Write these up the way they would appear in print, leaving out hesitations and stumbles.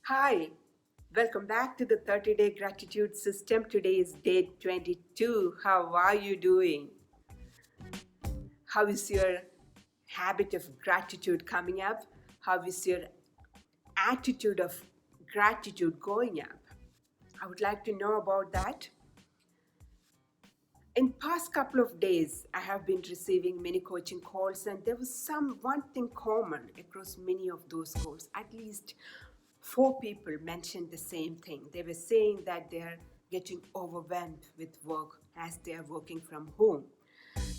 Hi, welcome back to the 30-day gratitude system. Today is day 22. How are you doing? How is your habit of gratitude coming up? How is your attitude of gratitude going up? I would like to know about that. In past couple of days, I have been receiving many coaching calls, and there was one thing common across many of those calls. At least four people mentioned the same thing. They were saying that they are getting overwhelmed with work as they are working from home.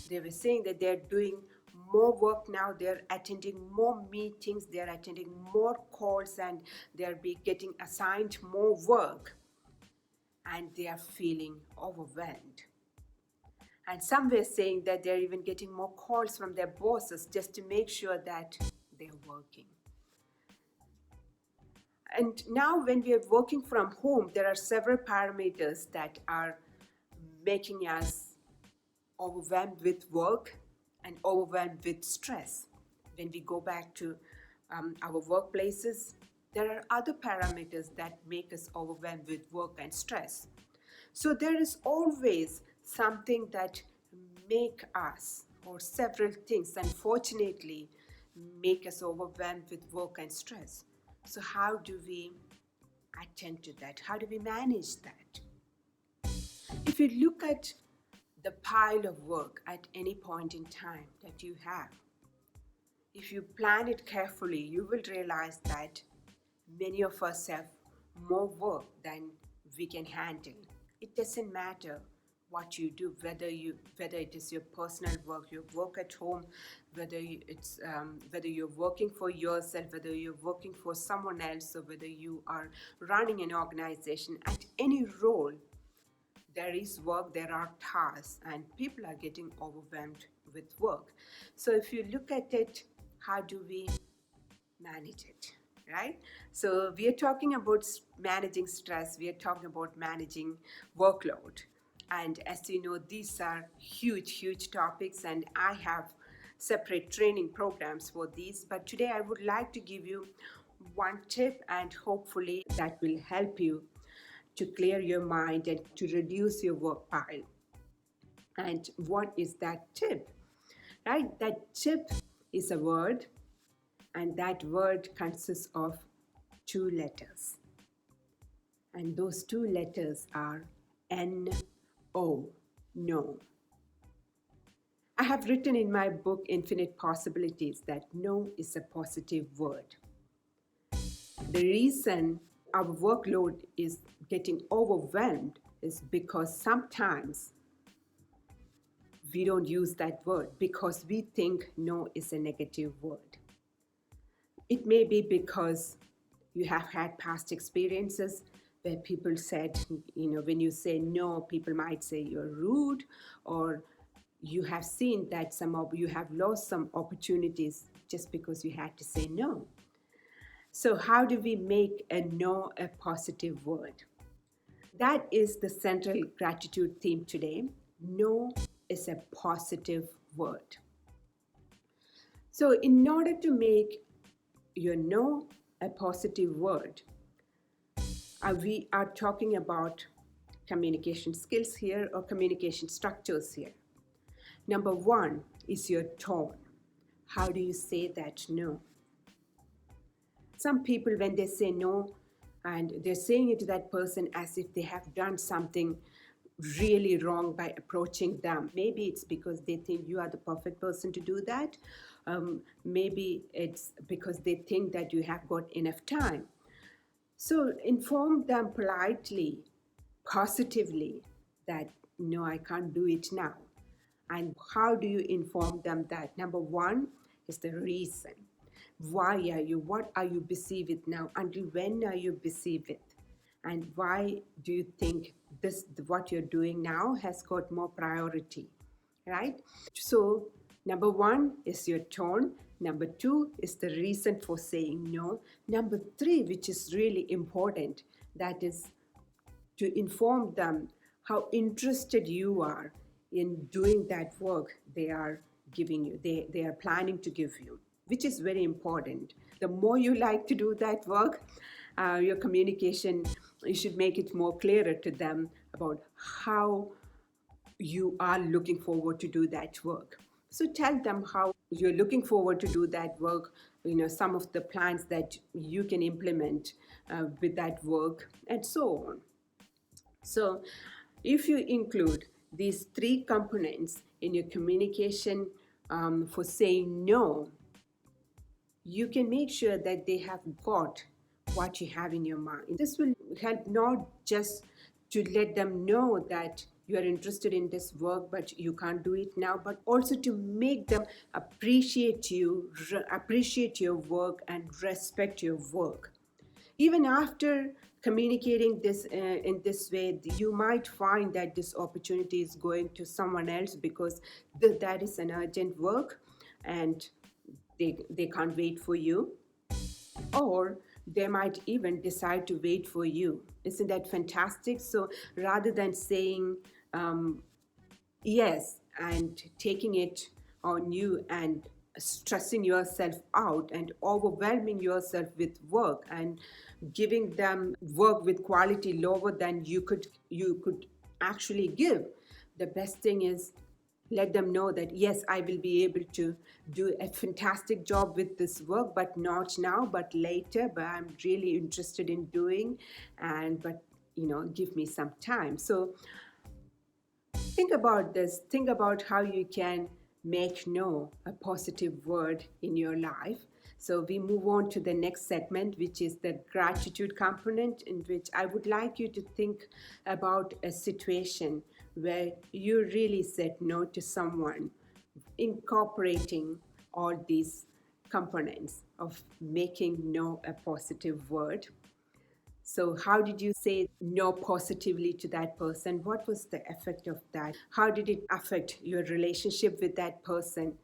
They were saying that they're doing more work now, they're attending more meetings, they're attending more calls, and they're getting assigned more work, and they are feeling overwhelmed. And some were saying that they're even getting more calls from their bosses just to make sure that they're working. And now, when we are working from home, there are several parameters that are making us overwhelmed with work and overwhelmed with stress. When we go back to our workplaces, there are other parameters that make us overwhelmed with work and stress. So there is always something that make us, or several things, unfortunately, make us overwhelmed with work and stress. So how do we attend to that? How do we manage that? If you look at the pile of work at any point in time that you have, if you plan it carefully, you will realize that many of us have more work than we can handle. It doesn't matter what you do, whether it is your personal work, your work at home, whether you're working for yourself, whether you're working for someone else, or whether you are running an organization. At any role, there is work, there are tasks, and people are getting overwhelmed with work. So if you look at it, how do we manage it, right? So we are talking about managing stress, we are talking about managing workload. And as you know, these are huge topics, and I have separate training programs for these. But today I would like to give you one tip, and hopefully that will help you to clear your mind and to reduce your work pile. And what is that tip? Right? That tip is a word, and that word consists of two letters. And those two letters are N-O, no. I have written in my book, Infinite Possibilities, that no is a positive word. The reason our workload is getting overwhelmed is because sometimes we don't use that word because we think no is a negative word. It may be because you have had past experiences where people said, when you say no, people might say you're rude, or you have seen that you have lost some opportunities just because you had to say no. So how do we make a no a positive word? That is the central gratitude theme today. No is a positive word. So in order to make your no a positive word, we are talking about communication skills here, or communication structures here. Number one is your tone. How do you say that no? Some people, when they say no, and they're saying it to that person as if they have done something really wrong by approaching them. Maybe it's because they think you are the perfect person to do that. Maybe it's because they think that you have got enough time. So inform them politely, positively, that no, I can't do it now. And how do you inform them that? Number one is the reason. Why are you? What are you busy with now? Until when are you busy with? And why do you think what you're doing now has got more priority, right? So number one is your tone. Number two is the reason for saying no. Number three, which is really important, that is to inform them how interested you are in doing that work they are giving you, they are planning to give you, which is very important. The more you like to do that work, your communication, you should make it more clearer to them about how you are looking forward to do that work. So tell them how you're looking forward to do that work, some of the plans that you can implement with that work, and so on. So if you include these three components in your communication for saying no, you can make sure that they have got what you have in your mind. This will help not just to let them know that you are interested in this work but you can't do it now, but also to make them appreciate you, appreciate your work, and respect your work. Even after communicating this in this way, you might find that this opportunity is going to someone else because that is an urgent work, and they can't wait for you, or they might even decide to wait for you. Isn't that fantastic? So rather than saying yes and taking it on you and stressing yourself out and overwhelming yourself with work and giving them work with quality lower than you could actually give, the best thing is let them know that yes, I will be able to do a fantastic job with this work, but not now, but later, but I'm really interested in doing, and but give me some time. So think about this. Think about how you can make no a positive word in your life. So we move on to the next segment, which is the gratitude component, in which I would like you to think about a situation where you really said no to someone, incorporating all these components of making no a positive word. So, how did you say no positively to that person? What was the effect of that? How did it affect your relationship with that person?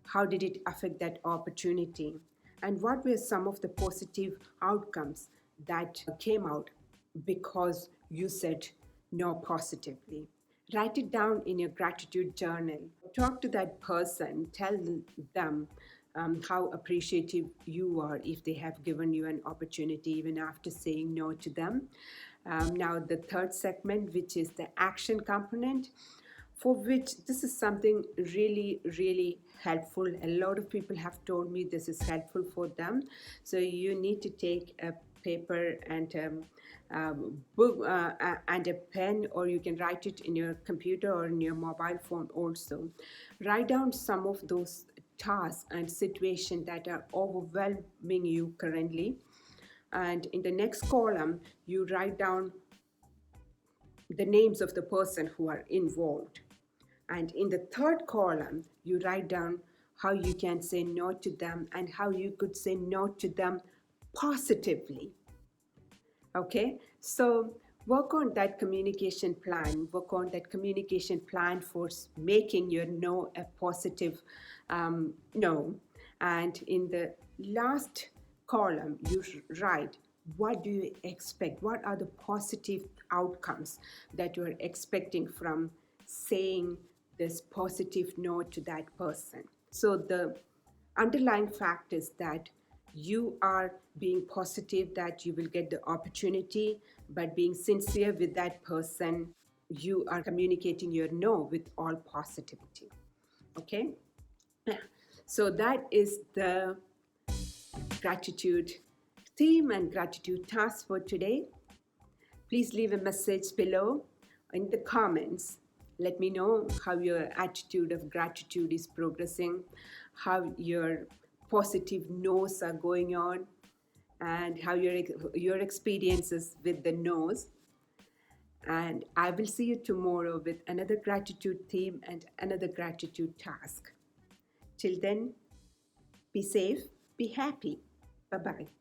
How did it affect that opportunity? And what were some of the positive outcomes that came out because you said no positively? Write it down in your gratitude journal. Talk to that person, tell them how appreciative you are if they have given you an opportunity even after saying no to them. Now, the third segment, which is the action component, for which this is something really, really helpful. A lot of people have told me this is helpful for them. So, you need to take a paper and book and a pen, or you can write it in your computer or in your mobile phone also. Write down some of those tasks and situations that are overwhelming you currently, and in the next column you write down the names of the person who are involved, and in the third column you write down how you can say no to them and how you could say no to them positively. Okay, so work on that communication plan for making your no a positive no. And in the last column you write what do you expect, what are the positive outcomes that you are expecting from saying this positive no to that person. So the underlying fact is that you are being positive that you will get the opportunity, but being sincere with that person, you are communicating your no with all positivity. Okay? So that is the gratitude theme and gratitude task for today. Please leave a message below in the comments. Let me know how your attitude of gratitude is progressing, how your positive no's are going on, and how your experiences with the no's. And I will see you tomorrow with another gratitude theme and another gratitude task. Till then, be safe, be happy. Bye bye.